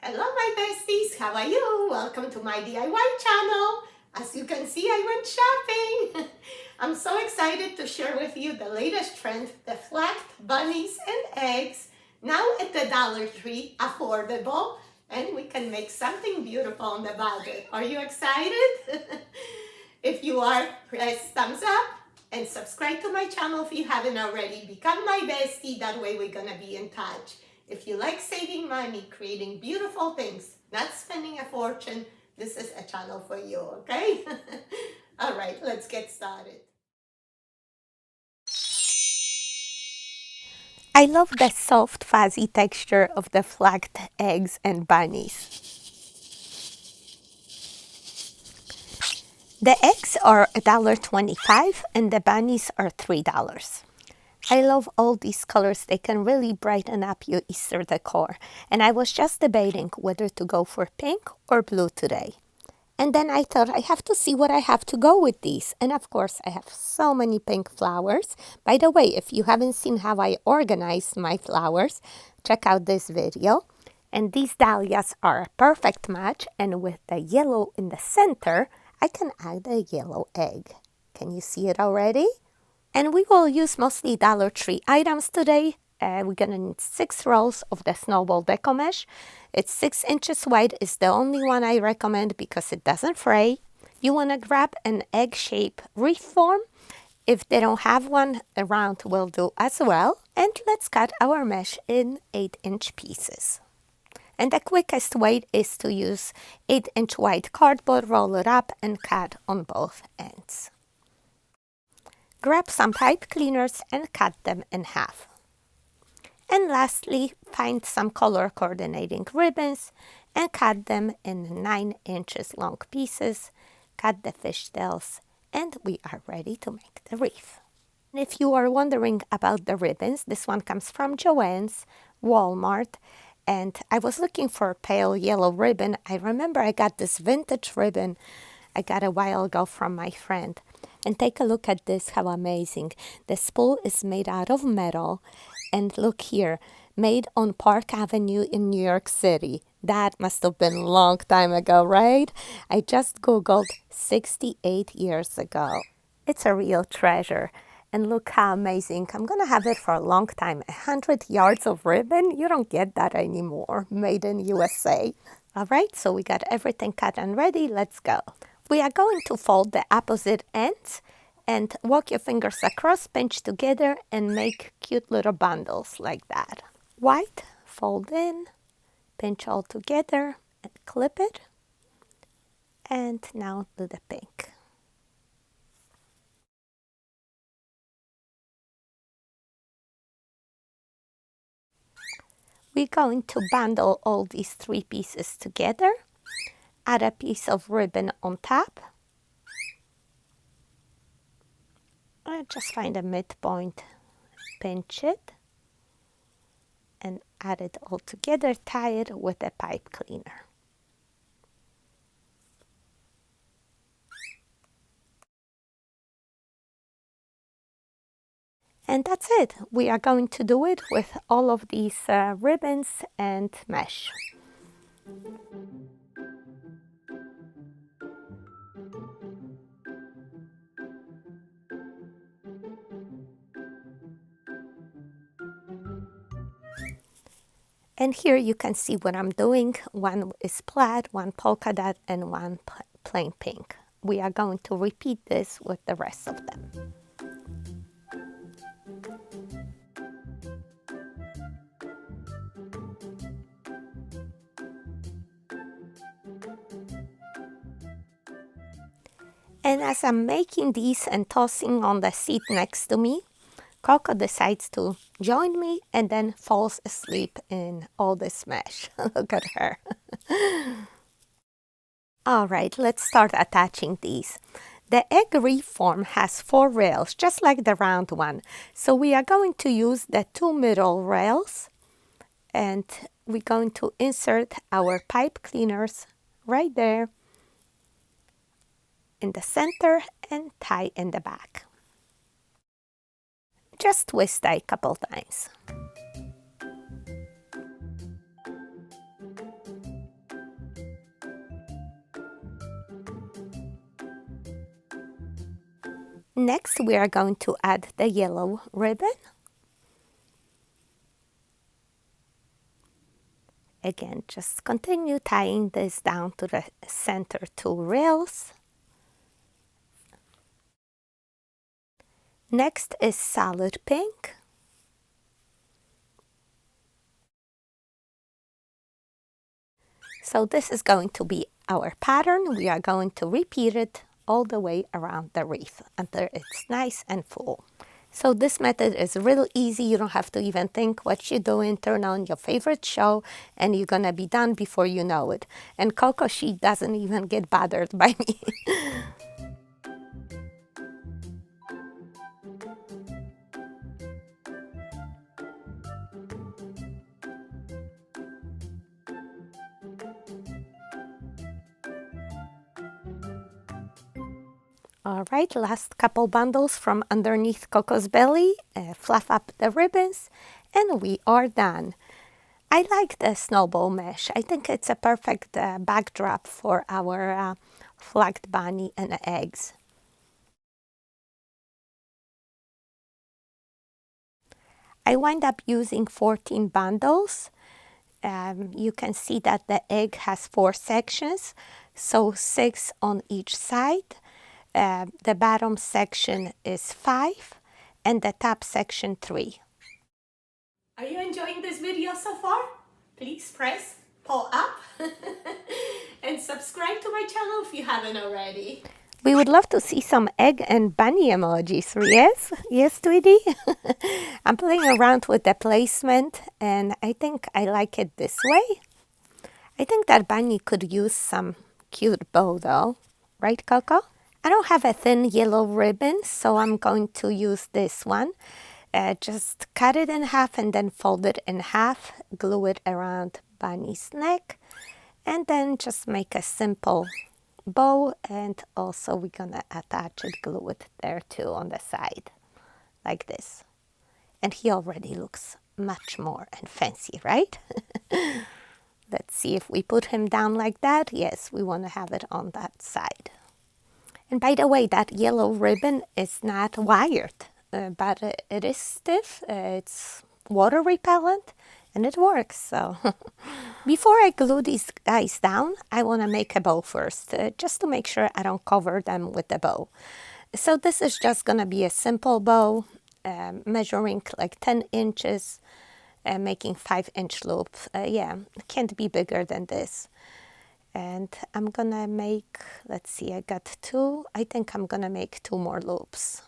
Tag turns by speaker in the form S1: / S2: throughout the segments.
S1: Hello my besties, how are you? Welcome to my DIY channel. As you can see, I went shopping. I'm so excited to share with you the latest trend, the flagged bunnies and eggs, now at the Dollar Tree, affordable, and we can make something beautiful on the budget. Are you excited? If you are, press thumbs up and subscribe to my channel if you haven't already. Become my bestie, that way we're gonna be in touch. If you like saving money, creating beautiful things, not spending a fortune, this is a channel for you, okay? All right, let's get started.
S2: I love the soft, fuzzy texture of the flagged eggs and bunnies. The eggs are $1.25 and the bunnies are $3. I love all these colors. They can really brighten up your Easter decor. And I was just debating whether to go for pink or blue today. And then I thought I have to see what I have to go with these. And of course, I have so many pink flowers. By the way, if you haven't seen how I organize my flowers, check out this video. And these dahlias are a perfect match. And with the yellow in the center, I can add a yellow egg. Can you see it already? And we will use mostly Dollar Tree items today. We're gonna need 6 rolls of the snowball deco mesh. It's 6 inches wide. It's the only one I recommend because it doesn't fray. You wanna grab an egg-shaped wreath form. If they don't have one, a round will do as well. And let's cut our mesh in 8-inch pieces. And the quickest way is to use 8-inch wide cardboard, roll it up, and cut on both ends. Grab some pipe cleaners and cut them in half. And lastly, find some color coordinating ribbons and cut them in 9 inches long pieces. Cut the fishtails and we are ready to make the wreath. If you are wondering about the ribbons, this one comes from Joann's, Walmart. And I was looking for a pale yellow ribbon. I remember I got this vintage ribbon I got a while ago from my friend. And take a look at this, how amazing. The spool is made out of metal. And look here, made on Park Avenue in New York City. That must have been a long time ago, right? I just Googled 68 years ago. It's a real treasure. And look how amazing. I'm going to have it for a long time. 100 yards of ribbon? You don't get that anymore. Made in USA. All right, so we got everything cut and ready. Let's go. We are going to fold the opposite ends and walk your fingers across, pinch together, and make cute little bundles like that. White, fold in, pinch all together, and clip it. And now do the pink. We're going to bundle all these 3 pieces together. Add a piece of ribbon on top. Just find a midpoint, pinch it, and add it all together. Tie it with a pipe cleaner. And that's it. We are going to do it with all of these ribbons and mesh. And here you can see what I'm doing. One is plaid, one polka dot, and one plain pink. We are going to repeat this with the rest of them. And as I'm making these and tossing on the seat next to me, Coco decides to join me and then falls asleep in all this mesh. Look at her. All right, let's start attaching these. The egg reform has 4 rails, just like the round one. So we are going to use the 2 middle rails and we're going to insert our pipe cleaners right there in the center and tie in the back. Just twist a couple times. Next, we are going to add the yellow ribbon. Again, just continue tying this down to the center two rails. Next is solid pink. So this is going to be our pattern. We are going to repeat it all the way around the wreath until it's nice and full. So this method is real easy. You don't have to even think what you're doing. Turn on your favorite show and you're gonna be done before you know it. And Coco, she doesn't even get bothered by me. All right, last couple bundles from underneath Coco's belly. Fluff up the ribbons and we are done. I like the snowball mesh. I think it's a perfect backdrop for our flagged bunny and eggs. I wind up using 14 bundles. You can see that the egg has 4 sections, so 6 on each side. The bottom section is 5 and the top section 3.
S1: Are you enjoying this video so far? Please press pull up and subscribe to my channel if you haven't already.
S2: We would love to see some egg and bunny emojis, yes? Yes, sweetie? I'm playing around with the placement and I think I like it this way. I think that bunny could use some cute bow though. Right, Coco? I don't have a thin yellow ribbon, so I'm going to use this one. Just cut it in half and then fold it in half, glue it around bunny's neck, and then just make a simple bow, and also we're gonna attach it, glue it there too on the side, like this. And he already looks much more and fancy, right? Let's see if we put him down like that. Yes, we want to have it on that side. And by the way, that yellow ribbon is not wired, but it is stiff, it's water repellent, and it works. So before I glue these guys down, I want to make a bow first, just to make sure I don't cover them with the bow. So this is just going to be a simple bow, measuring like 10 inches, making 5-inch loop. Yeah, it can't be bigger than this. And I'm gonna make, let's see, I got 2. I think I'm gonna make 2 more loops.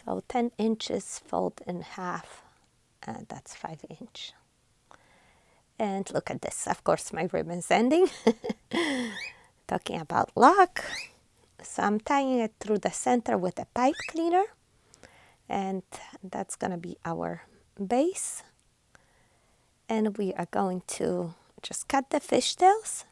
S2: So 10 inches, fold in half, and that's 5-inch. And look at this, of course my ribbon's ending. Talking about luck. So I'm tying it through the center with a pipe cleaner. And that's gonna be our base. And we are going to just cut the fishtails.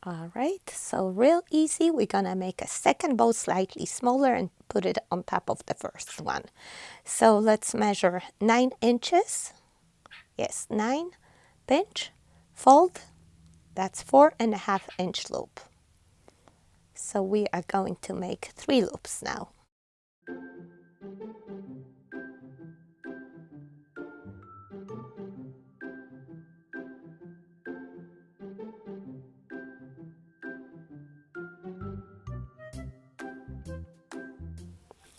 S2: All right, so real easy. We're gonna make a second bow slightly smaller and put it on top of the first one. So let's measure 9 inches. Yes, 9, pinch, fold. That's 4.5-inch loop. So we are going to make 3 loops now.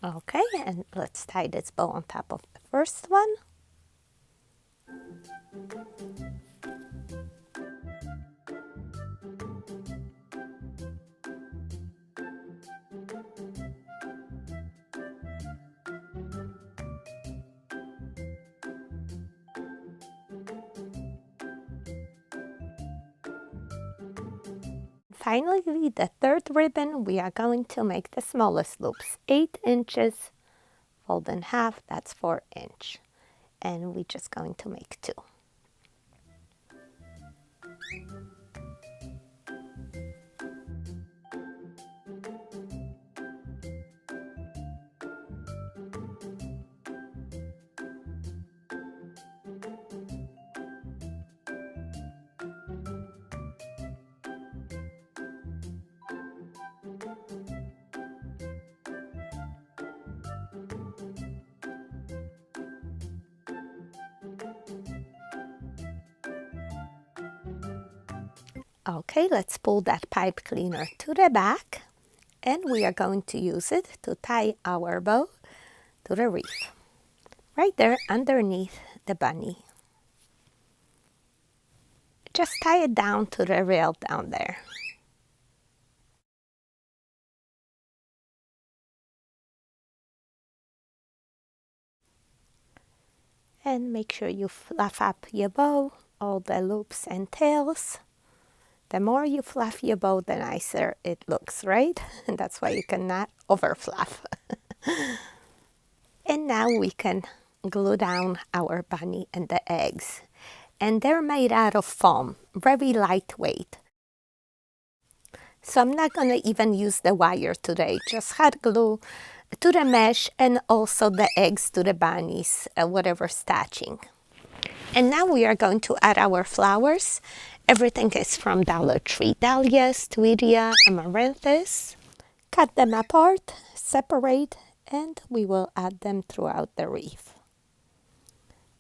S2: Okay, and let's tie this bow on top of the first one. Finally, the third ribbon, we are going to make the smallest loops, 8 inches, fold in half, that's 4-inch. And we're just going to make 2. Okay, let's pull that pipe cleaner to the back, and we are going to use it to tie our bow to the wreath, right there underneath the bunny. Just tie it down to the rail down there. And make sure you fluff up your bow, all the loops and tails. The more you fluff your bow, the nicer it looks, right? And that's why you cannot over fluff. And now we can glue down our bunny and the eggs. And they're made out of foam, very lightweight. So I'm not going to even use the wire today, just hot glue to the mesh and also the eggs to the bunnies, whatever stitching. And now we are going to add our flowers. Everything is from Dollar Tree. Dahlias, Tweedia, Amaranthus. Cut them apart, separate, and we will add them throughout the wreath.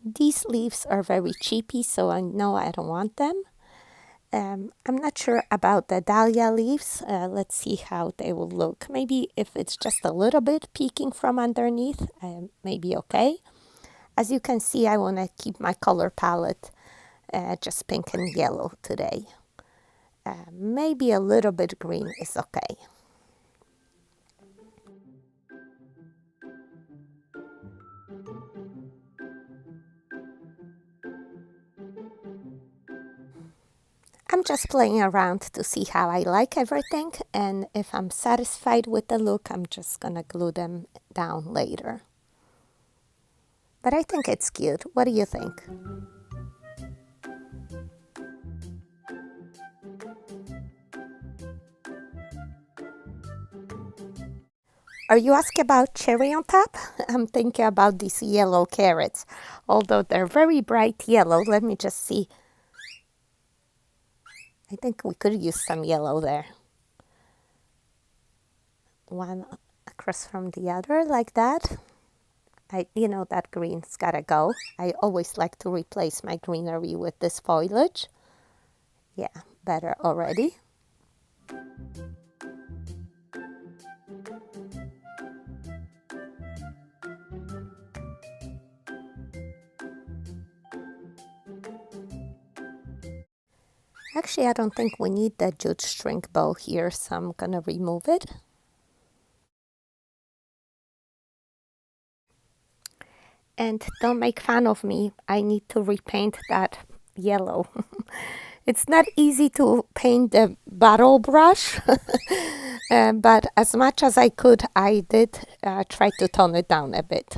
S2: These leaves are very cheapy, so I know I don't want them. I'm not sure about the dahlia leaves. Let's see how they will look. Maybe if it's just a little bit peeking from underneath, maybe okay. As you can see, I want to keep my color palette just pink and yellow today. Maybe a little bit green is okay. I'm just playing around to see how I like everything, and if I'm satisfied with the look, I'm just gonna glue them down later. But I think it's cute. What do you think? Are you asking about cherry on top? I'm thinking about these yellow carrots. Although they're very bright yellow, let me just see. I think we could use some yellow there. One across from the other like that. That green's gotta go. I always like to replace my greenery with this foliage. Yeah, better already. Actually, I don't think we need the jute string bow here, so I'm gonna remove it. And don't make fun of me. I need to repaint that yellow. It's not easy to paint the bottle brush, but as much as I could, I did try to tone it down a bit.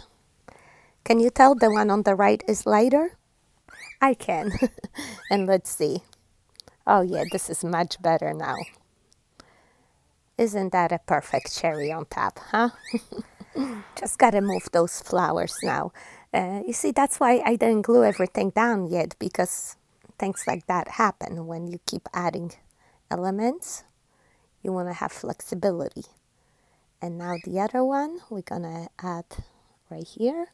S2: Can you tell the one on the right is lighter? I can. And let's see. Oh yeah, this is much better now. Isn't that a perfect cherry on top, huh? Just gotta move those flowers now. You see, that's why I didn't glue everything down yet, because things like that happen when you keep adding elements. You want to have flexibility. And now the other one, we're gonna add right here.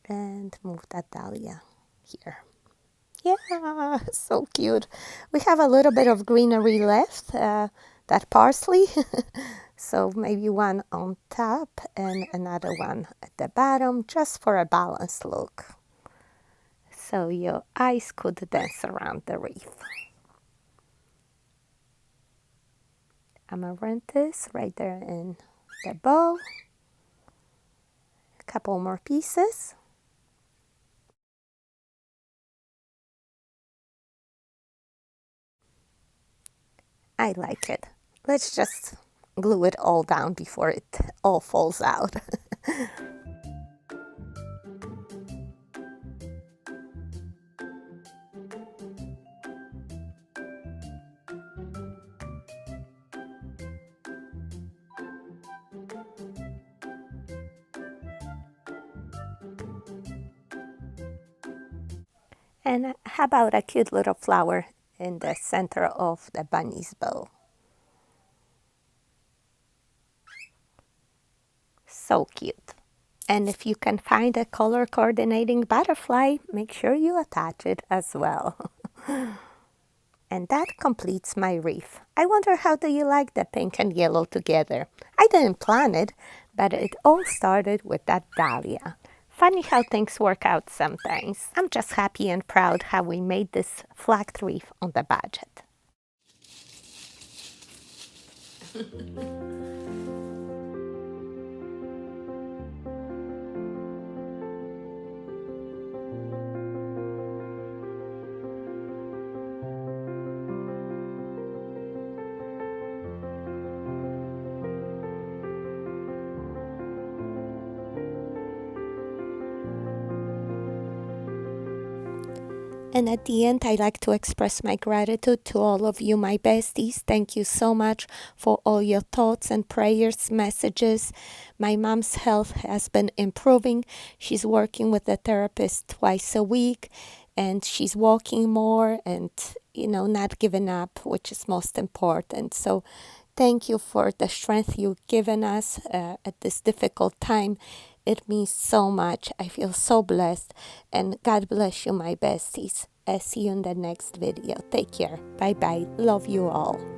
S2: And move that dahlia here. Yeah, so cute. We have a little bit of greenery left, that parsley. So maybe one on top and another one at the bottom, just for a balanced look. So your eyes could dance around the wreath. Amaranthus right there in the bow. A couple more pieces. I like it. Let's just glue it all down before it all falls out. And how about a cute little flower in the center of the bunny's bow? So cute. And if you can find a color coordinating butterfly, make sure you attach it as well. And that completes my wreath. I wonder, how do you like the pink and yellow together? I didn't plan it, but it all started with that dahlia. Funny how things work out sometimes. I'm just happy and proud how we made this flagged wreath on the budget. And at the end, I'd like to express my gratitude to all of you, my besties. Thank you so much for all your thoughts and prayers, messages. My mom's health has been improving. She's working with a therapist twice a week, and she's walking more and, not giving up, which is most important. So thank you for the strength you've given us at this difficult time. It means so much. I feel so blessed. And God bless you, my besties. I'll see you in the next video. Take care. Bye-bye. Love you all.